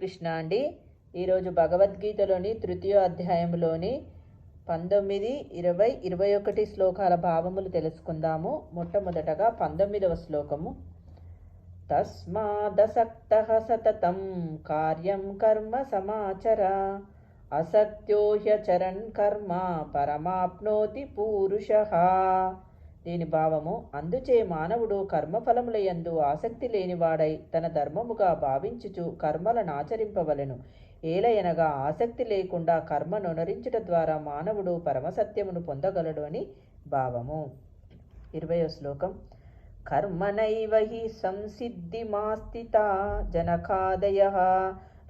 కృష్ణ అండి. ఈరోజు భగవద్గీతలోని తృతీయ అధ్యాయంలోని 19, 20, 21 శ్లోకాల భావములు తెలుసుకుందాము. మొట్టమొదటగా 19వ శ్లోకము. తస్మాదసక్తః సతతం కార్యం కర్మ సమాచర అసక్త్యో హ్యచరన్ కర్మ పరమాప్నోతి పూరుషః. దీని భావము: అందుచే మానవుడు కర్మఫలములయందు ఆసక్తి లేనివాడై తన ధర్మముగా భావించుచు కర్మలను ఆచరింపవలెను. ఏలయనగా ఆసక్తి లేకుండా కర్మనునరించుట ద్వారా మానవుడు పరమసత్యమును పొందగలడు అని భావము. 20వ శ్లోకం. కర్మణైవ హి సంసిద్ధిమాస్థితా జనకాదయః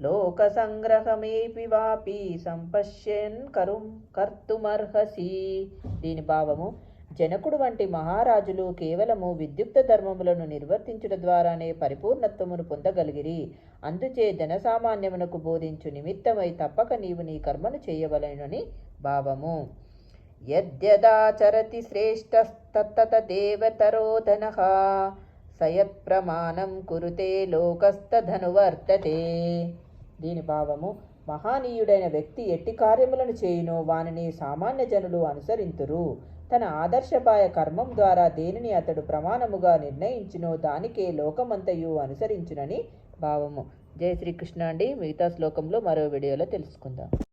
లోక సంగ్రహమేపి వాపి సంపశ్యన్ కర్తుమర్హసి. దీని భావము: జనకుడు వంటి మహారాజులు కేవలము విద్యుక్త ధర్మములను నిర్వర్తించుట ద్వారానే పరిపూర్ణత్వమును పొందగలిగిరి. అందుచే జనసామాన్యమునకు బోధించు నిమిత్తమై తప్పక నీవు నీ కర్మను చేయవలెనని భావము. యద్యదాచరతి శ్రేష్టస్తత్తదేవతరోధనః సయత్ ప్రమాణం కురుతే లోకస్తధనువర్తతే. దీని భావము: మహానీయుడైన వ్యక్తి ఎట్టి కార్యములను చేయునో వానిని సామాన్య జనులు అనుసరింతురు. తన ఆదర్శపాయ కర్మం ద్వారా దేనిని అతడు ప్రమాణముగా నిర్ణయించునో దానికే లోకమంతయు అనుసరించునని భావము. జై శ్రీకృష్ణ అండి. మిగతా శ్లోకంలో మరో వీడియోలో తెలుసుకుందాం.